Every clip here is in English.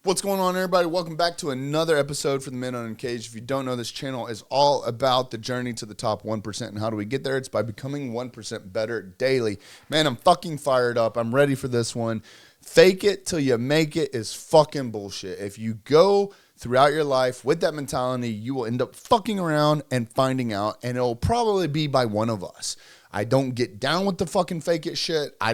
What's going on, everybody? Welcome back to another episode for the Men on Uncaged. If you don't know, this channel is all about the journey to the top 1%. And how do we get there? It's by becoming 1% better daily. Man, I'm fucking fired up. I'm ready for this one. Fake it till you make it is fucking bullshit. If you go throughout your life with that mentality, you will end up fucking around and finding out, and it'll probably be by one of us. I don't get down with the fucking fake it shit. I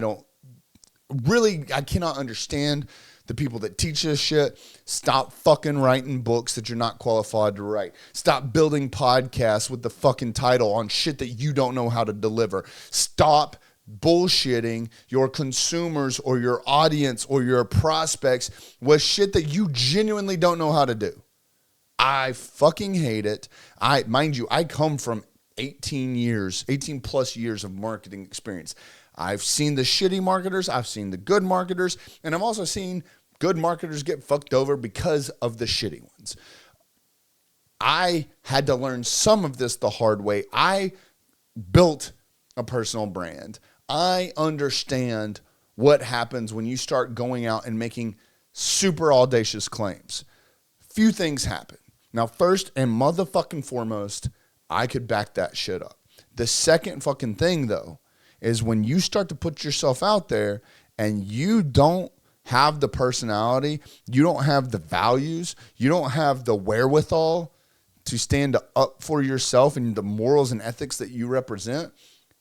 cannot understand the people that teach this shit. Stop fucking writing books that you're not qualified to write. Stop building podcasts with the fucking title on shit that you don't know how to deliver. Stop bullshitting your consumers or your audience or your prospects with shit that you genuinely don't know how to do. I fucking hate it. Mind you, I come from 18 plus years of marketing experience. I've seen the shitty marketers, I've seen the good marketers, and I've also seen good marketers get fucked over because of the shitty ones. I had to learn some of this the hard way. I built a personal brand. I understand what happens when you start going out and making super audacious claims. Few things happen. Now, first and motherfucking foremost, I could back that shit up. The second fucking thing, though, is when you start to put yourself out there and you don't have the personality, you don't have the values, you don't have the wherewithal to stand up for yourself and the morals and ethics that you represent,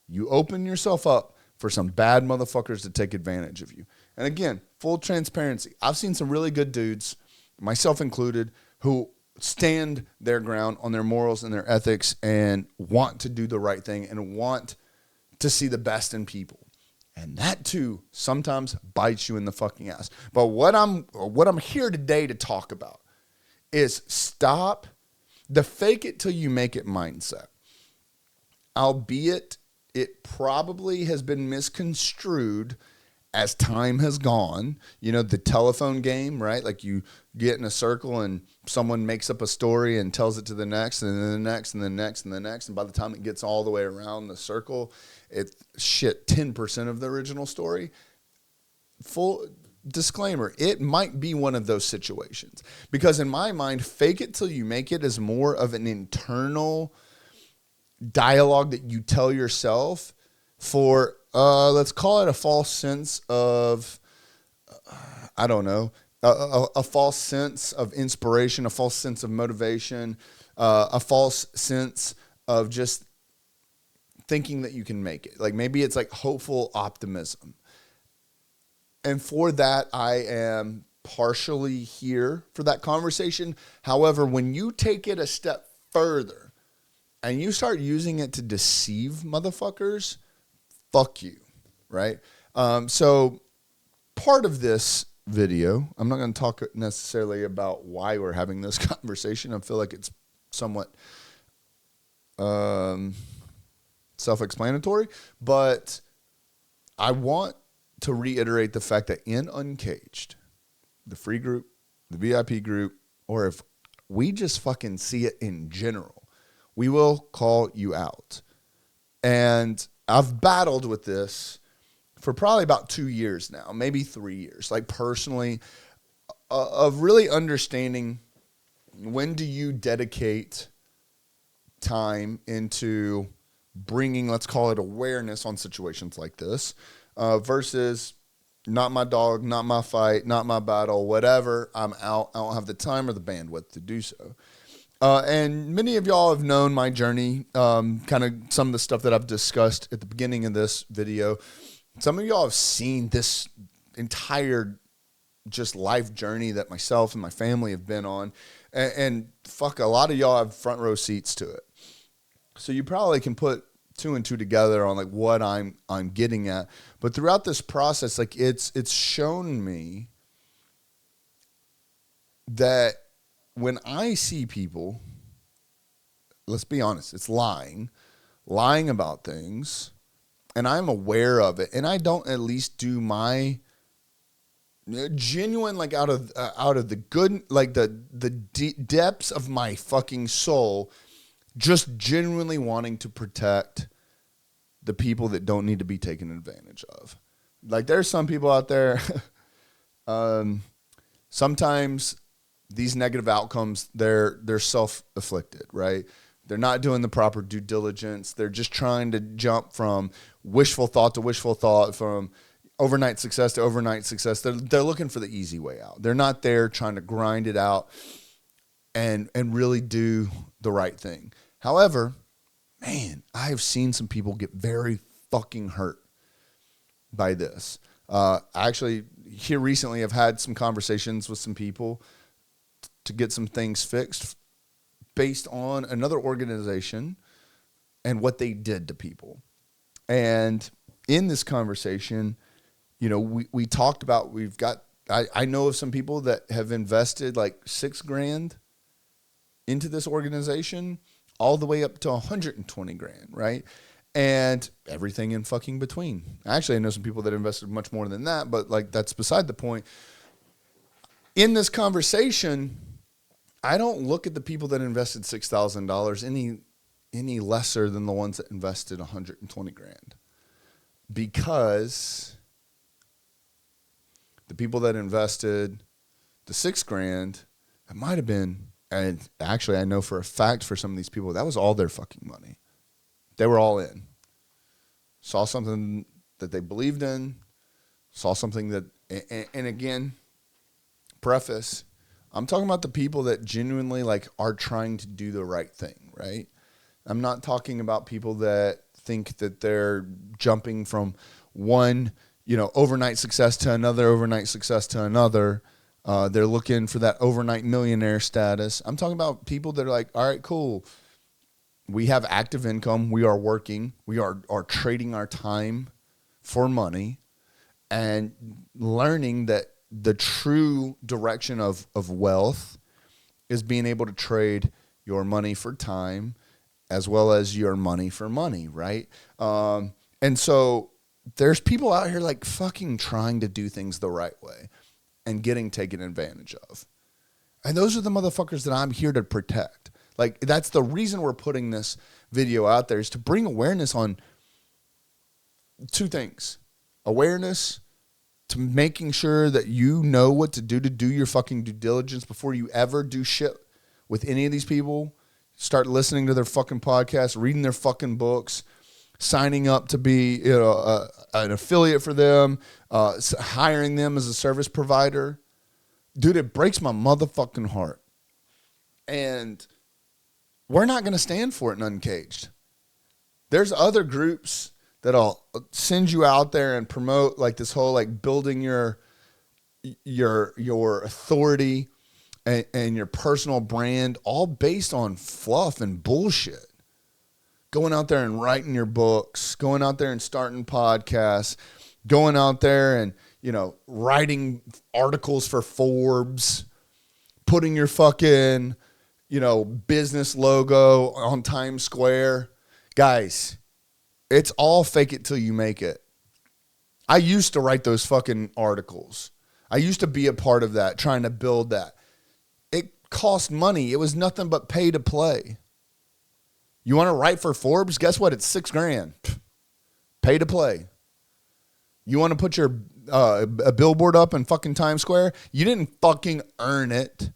you open yourself up for some bad motherfuckers to take advantage of you. And again, full transparency. I've seen some really good dudes, myself included, who stand their ground on their morals and their ethics and want to do the right thing and want to see the best in people. And that too sometimes bites you in the fucking ass. But what I'm here today to talk about is stop the fake it till you make it mindset. Albeit it probably has been misconstrued as time has gone. You know, the telephone game, right? Like you get in a circle and someone makes up a story and tells it to the next and then the next and the next and the next. And by the time it gets all the way around the circle, it's 10% of the original story. Full disclaimer, it might be one of those situations. Because in my mind, fake it till you make it is more of an internal dialogue that you tell yourself for, let's call it a false sense of, a false sense of inspiration, a false sense of motivation, a false sense of just thinking that you can make it. Like maybe it's like hopeful optimism. And for that, I am partially here for that conversation. However, when you take it a step further and you start using it to deceive motherfuckers, fuck you, right? So part of this video, I'm not going to talk necessarily about why we're having this conversation. I feel like it's somewhat self-explanatory, but I want to reiterate the fact that in Uncaged, the free group, the VIP group, or if we just fucking see it in general, we will call you out. And I've battled with this for probably about 2 years now, maybe 3 years, like personally, of really understanding when do you dedicate time into bringing, let's call it awareness on situations like this, versus not my dog, not my fight, not my battle, whatever, I'm out. I don't have the time or the bandwidth to do so. And many of y'all have known my journey, kind of some of the stuff that I've discussed at the beginning of this video. Some of y'all have seen this entire just life journey that myself and my family have been on. And fuck, a lot of y'all have front row seats to it. So you probably can put two and two together on like what I'm getting at. But throughout this process, like it's shown me that when I see people, let's be honest, it's lying about things, and I'm aware of it, and I don't at least do my genuine, like out of the good, like the depths of my fucking soul, just genuinely wanting to protect the people that don't need to be taken advantage of. Like there's some people out there, sometimes these negative outcomes, they're self-afflicted, right? They're not doing the proper due diligence. They're just trying to jump from wishful thought to wishful thought, from overnight success to overnight success. They're looking for the easy way out. They're not there trying to grind it out and really do the right thing. However, man, I have seen some people get very fucking hurt by this. Actually, here recently, I've had some conversations with some people to get some things fixed based on another organization and what they did to people. And in this conversation, you know, we talked about, I know of some people that have invested like $6,000 into this organization, all the way up to 120 grand, right? And everything in fucking between. Actually, I know some people that invested much more than that, but like that's beside the point. In this conversation, I don't look at the people that invested $6,000 any lesser than the ones that invested 120 grand. Because the people that invested the $6,000, it might have been, and actually I know for a fact for some of these people, that was all their fucking money. They were all in. Saw something that they believed in, saw something that, and again, preface, I'm talking about the people that genuinely like are trying to do the right thing, right? I'm not talking about people that think that they're jumping from one, you know, overnight success to another overnight success to another. They're looking for that overnight millionaire status. I'm talking about people that are like, all right, cool. We have active income. We are working. We are trading our time for money and learning that the true direction of wealth is being able to trade your money for time as well as your money for money, right? And so there's people out here like fucking trying to do things the right way and getting taken advantage of. And those are the motherfuckers that I'm here to protect. Like, that's the reason we're putting this video out there, is to bring awareness on two things. Awareness to making sure that you know what to do your fucking due diligence before you ever do shit with any of these people. Start listening to their fucking podcasts, reading their fucking books, signing up to be, you know, an affiliate for them, hiring them as a service provider. Dude, it breaks my motherfucking heart. And we're not going to stand for it in Uncaged. There's other groups that'll send you out there and promote like this whole like building your authority and your personal brand, all based on fluff and bullshit. Going out there and writing your books, going out there and starting podcasts, going out there and, you know, writing articles for Forbes, putting your fucking, you know, business logo on Times Square. Guys, it's all fake it till you make it. I used to write those fucking articles. I used to be a part of that, trying to build that. It cost money. It was nothing but pay to play. You want to write for Forbes? Guess what? It's $6,000. Pay to play. You want to put your a billboard up in fucking Times Square? You didn't fucking earn it.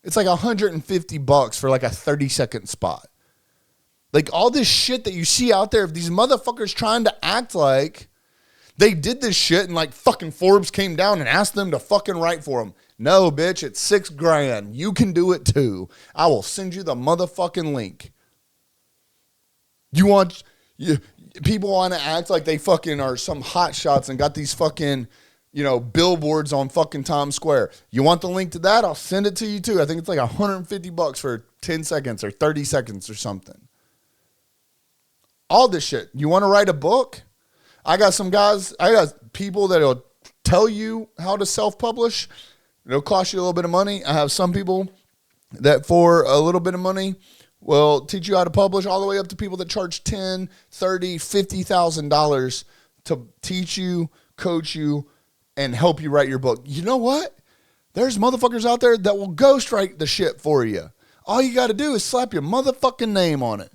It's like $150 for like a 30-second spot. Like all this shit that you see out there of these motherfuckers trying to act like they did this shit and like fucking Forbes came down and asked them to fucking write for them. No, bitch, it's $6,000. You can do it too. I will send you the motherfucking link. People want to act like they fucking are some hot shots and got these fucking, you know, billboards on fucking Times Square. You want the link to that? I'll send it to you too. I think it's like $150 for 10 seconds or 30 seconds or something. All this shit. You want to write a book? I got people that'll tell you how to self-publish. It'll cost you a little bit of money. I have some people that for a little bit of money will teach you how to publish, all the way up to people that charge $10,000, $30,000, $50,000 to teach you, coach you, and help you write your book. You know what? There's motherfuckers out there that will ghostwrite the shit for you. All you got to do is slap your motherfucking name on it.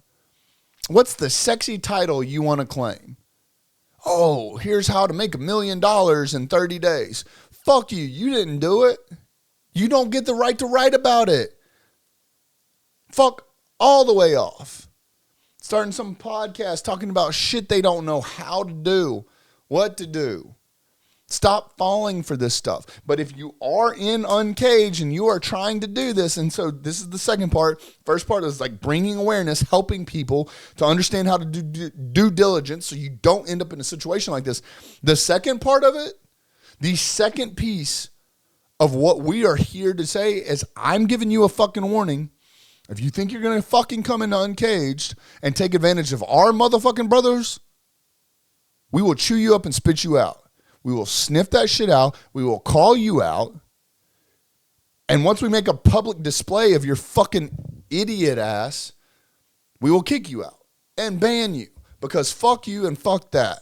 What's the sexy title you want to claim? Oh, here's how to make $1 million in 30 days. Fuck you. You didn't do it. You don't get the right to write about it. Fuck all the way off. Starting some podcast talking about shit they don't know how to do, what to do. Stop falling for this stuff. But if you are in Uncaged and you are trying to do this, and so this is the second part. First part is like bringing awareness, helping people to understand how to do due diligence so you don't end up in a situation like this. The second part of it, the second piece of what we are here to say is I'm giving you a fucking warning. If you think you're going to fucking come into Uncaged and take advantage of our motherfucking brothers, we will chew you up and spit you out. We will sniff that shit out. We will call you out. And once we make a public display of your fucking idiot ass, we will kick you out and ban you because fuck you and fuck that.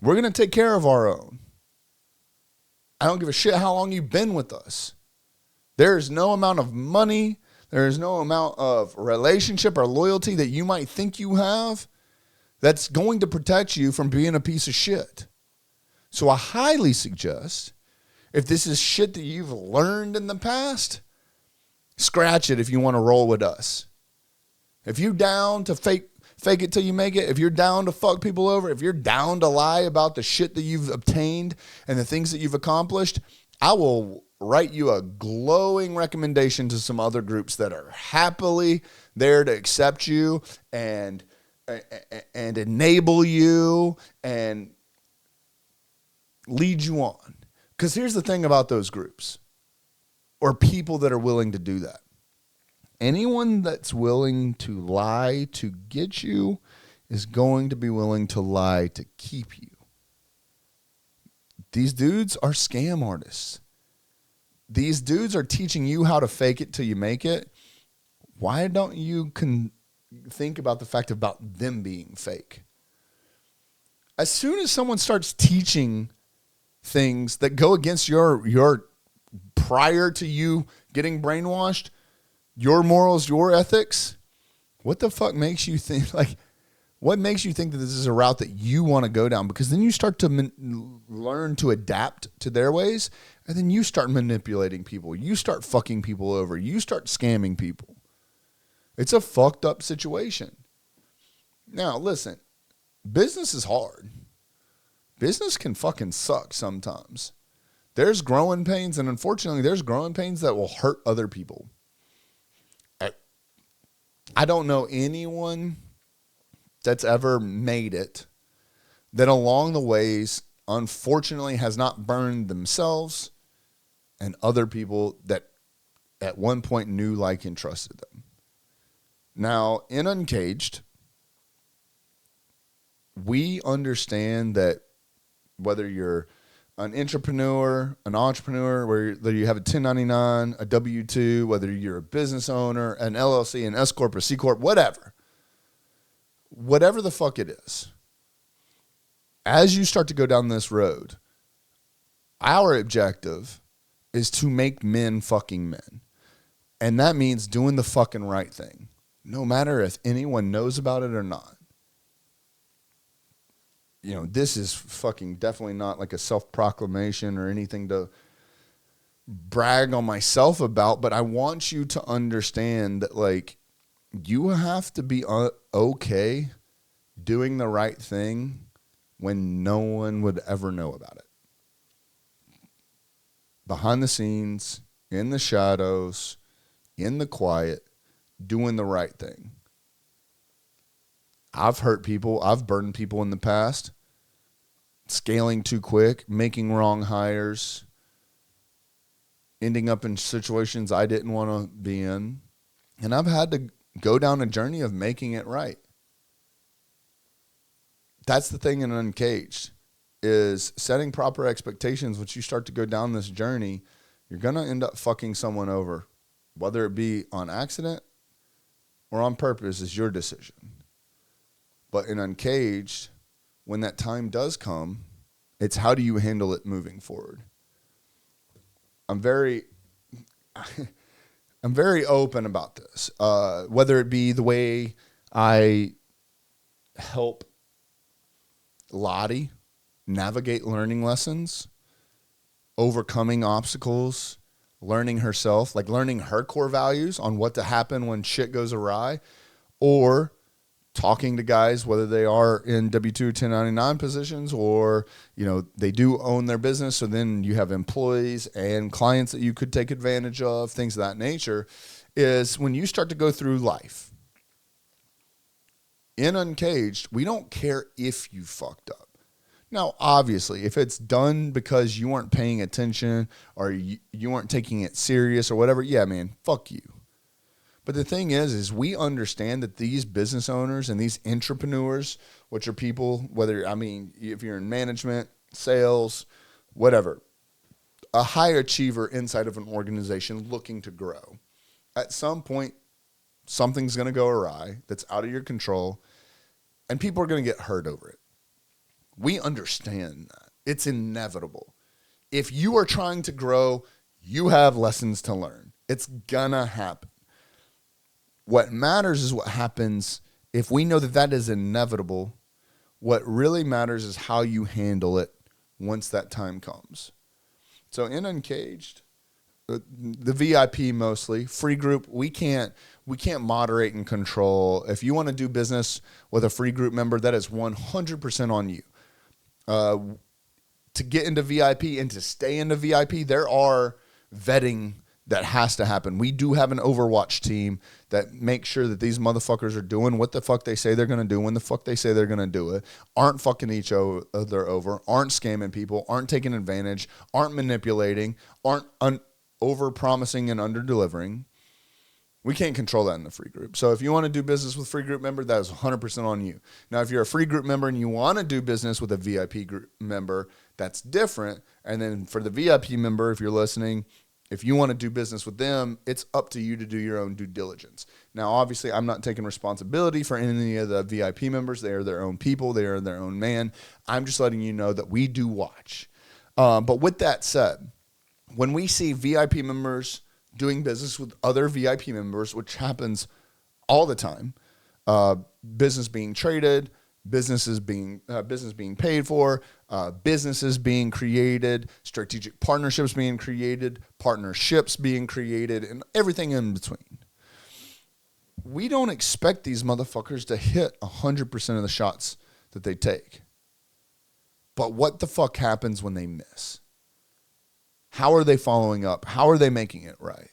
We're going to take care of our own. I don't give a shit how long you've been with us. There is no amount of money, there is no amount of relationship or loyalty that you might think you have that's going to protect you from being a piece of shit. So I highly suggest, if this is shit that you've learned in the past, scratch it if you want to roll with us. If you're down to fake it till you make it, if you're down to fuck people over, if you're down to lie about the shit that you've obtained and the things that you've accomplished, I will write you a glowing recommendation to some other groups that are happily there to accept you and enable you and lead you on. Because here's the thing about those groups or people that are willing to do that. Anyone that's willing to lie to get you is going to be willing to lie to keep you. These dudes are scam artists. These dudes are teaching you how to fake it till you make it. Why don't you think about the fact about them being fake? As soon as someone starts teaching things that go against your prior to you getting brainwashed, your morals, your ethics, what the fuck makes you think, like, what makes you think that this is a route that you want to go down? Because then you start to learn to adapt to their ways, and then you start manipulating people. You start fucking people over. You start scamming people. It's a fucked up situation. Now, listen, business is hard. Business can fucking suck sometimes. There's growing pains, and unfortunately, there's growing pains that will hurt other people. I don't know anyone that's ever made it that along the ways, unfortunately, has not burned themselves and other people that at one point knew, like, and trusted them. Now, in Uncaged, we understand that whether you're an entrepreneur, whether you have a 1099, a W-2, whether you're a business owner, an LLC, an S Corp, a C Corp, whatever the fuck it is, as you start to go down this road, our objective is to make men fucking men. And that means doing the fucking right thing, no matter if anyone knows about it or not. You know, this is fucking definitely not like a self-proclamation or anything to brag on myself about, but I want you to understand that, like, you have to be okay doing the right thing when no one would ever know about it. Behind the scenes, in the shadows, in the quiet, doing the right thing. I've hurt people. I've burned people in the past. Scaling too quick, making wrong hires, ending up in situations I didn't want to be in. And I've had to go down a journey of making it right. That's the thing in Uncaged, is setting proper expectations. Once you start to go down this journey, you're going to end up fucking someone over. Whether it be on accident or on purpose is your decision. But in Uncaged, when that time does come, it's how do you handle it moving forward. I'm very open about this. Whether it be the way I help Lottie navigate learning lessons, overcoming obstacles, learning herself, like learning her core values on what to happen when shit goes awry, or talking to guys, whether they are in W-2 1099 positions or, they do own their business. So then you have employees and clients that you could take advantage of, things of that nature, is when you start to go through life. In Uncaged, we don't care if you fucked up. Now, obviously, if it's done because you weren't paying attention or you weren't taking it serious or whatever, yeah, man, fuck you. But the thing is we understand that these business owners and these entrepreneurs, which are people, if you're in management, sales, whatever, a high achiever inside of an organization looking to grow. At some point, something's going to go awry that's out of your control, and people are going to get hurt over it. We understand that. It's inevitable. If you are trying to grow, you have lessons to learn. It's gonna happen. What matters is what happens if we know that that is inevitable. What really matters is how you handle it once that time comes. So in Uncaged, the VIP mostly, free group, we can't moderate and control. If you want to do business with a free group member, that is 100% on you. To get into VIP and to stay into VIP, there are vetting that has to happen. We do have an Overwatch team that makes sure that these motherfuckers are doing what the fuck they say they're going to do when the fuck they say they're going to do it, aren't fucking each other over, aren't scamming people, aren't taking advantage, aren't manipulating, aren't over-promising and under-delivering. We can't control that in the free group. So if you want to do business with free group member, that is 100% on you. Now, if you're a free group member and you want to do business with a VIP group member, that's different. And then for the VIP member, if you're listening, if you want to do business with them, it's up to you to do your own due diligence. Now, obviously, I'm not taking responsibility for any of the VIP members. They are their own people. They are their own man. I'm just letting you know that we do watch. But with that said, when we see VIP members doing business with other VIP members, which happens all the time, business being traded, business being paid for, businesses being created, strategic partnerships being created, partnerships being created, and everything in between. We don't expect these motherfuckers to hit 100% of the shots that they take. But what the fuck happens when they miss? How are they following up? How are they making it right?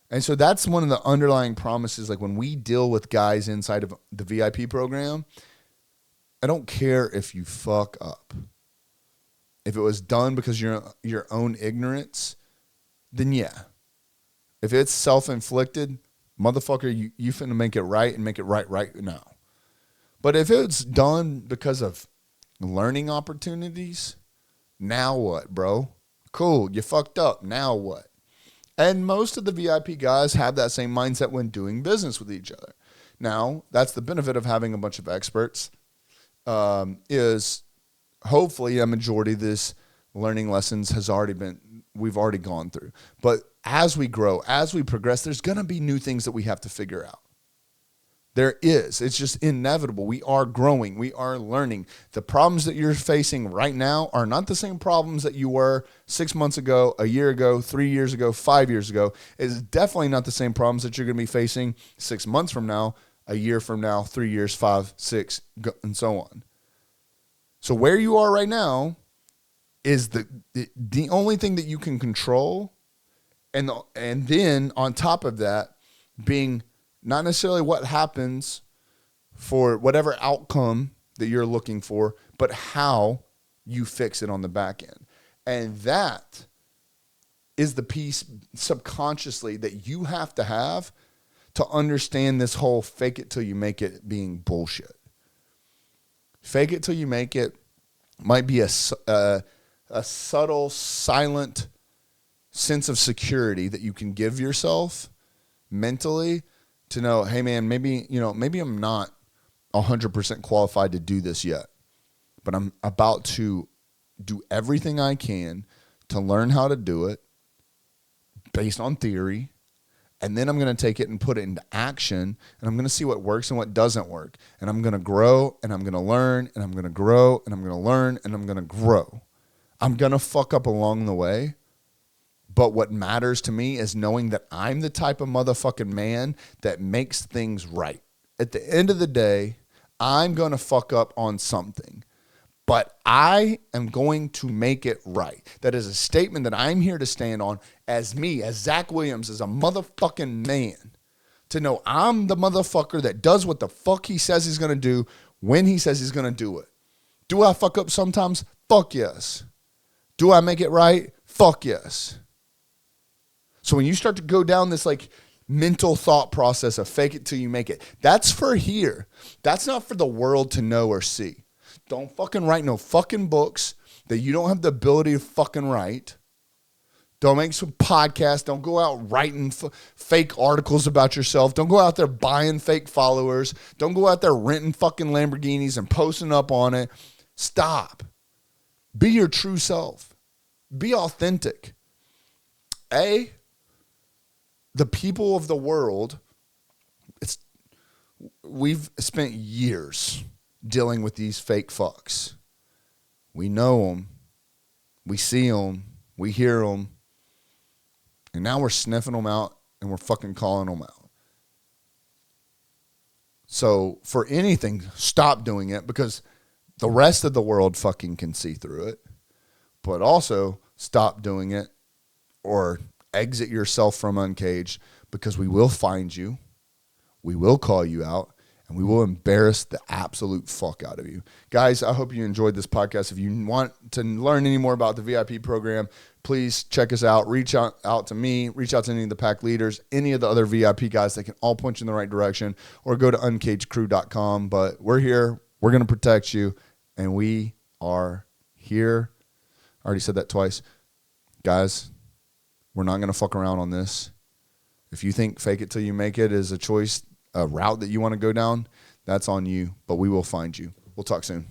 And so that's one of the underlying promises. Like when we deal with guys inside of the VIP program, I don't care if you fuck up. If it was done because your own ignorance, then yeah. If it's self-inflicted, motherfucker, you finna make it right and make it right now. But if it's done because of learning opportunities, now what, bro? Cool, you fucked up. Now what? And most of the VIP guys have that same mindset when doing business with each other. Now, that's the benefit of having a bunch of experts, is hopefully a majority of this learning lessons we've already gone through. But as we grow, as we progress, there's going to be new things that we have to figure out. There is. It's just inevitable. We are growing. We are learning. The problems that you're facing right now are not the same problems that you were 6 months ago, a year ago, 3 years ago, 5 years ago. It's definitely not the same problems that you're going to be facing 6 months from now, a year from now, 3 years, 5, 6, and so on. So where you are right now is the only thing that you can control, and then on top of that, being not necessarily what happens for whatever outcome that you're looking for, but how you fix it on the back end. And that is the piece subconsciously that you have to understand this whole fake it till you make it being bullshit. Fake it till you make it might be a subtle, silent sense of security that you can give yourself mentally to know, hey man, maybe I'm not 100% qualified to do this yet, but I'm about to do everything I can to learn how to do it based on theory. And then I'm going to take it and put it into action, and I'm going to see what works and what doesn't work. And I'm going to grow, and I'm going to learn, and I'm going to grow, and I'm going to learn, and I'm going to grow. I'm going to fuck up along the way. But what matters to me is knowing that I'm the type of motherfucking man that makes things right. At the end of the day, I'm going to fuck up on something, but I am going to make it right. That is a statement that I'm here to stand on as me, as Zack Williams, as a motherfucking man, to know I'm the motherfucker that does what the fuck he says he's going to do when he says he's going to do it. Do I fuck up sometimes? Fuck yes. Do I make it right? Fuck yes. So when you start to go down this like mental thought process of fake it till you make it, that's for here. That's not for the world to know or see. Don't fucking write no fucking books that you don't have the ability to fucking write. Don't make some podcasts. Don't go out writing fake articles about yourself. Don't go out there buying fake followers. Don't go out there renting fucking Lamborghinis and posting up on it. Stop. Be your true self. Be authentic. The people of the world, we've spent years dealing with these fake fucks. We know them. We see them. We hear them. And now we're sniffing them out and we're fucking calling them out. So for anything, stop doing it because the rest of the world fucking can see through it. But also stop doing it or exit yourself from Uncaged because we will find you, we will call you out, and we will embarrass the absolute fuck out of you. Guys, I hope you enjoyed this podcast. If you want to learn any more about the VIP program, please check us out. Reach out to me, reach out to any of the pack leaders, any of the other VIP guys that can all point you in the right direction, or go to uncagedcrew.com. But we're here, we're going to protect you, and we are here. I already said that twice. Guys, we're not going to fuck around on this. If you think fake it till you make it is a choice, a route that you want to go down, that's on you, but we will find you. We'll talk soon.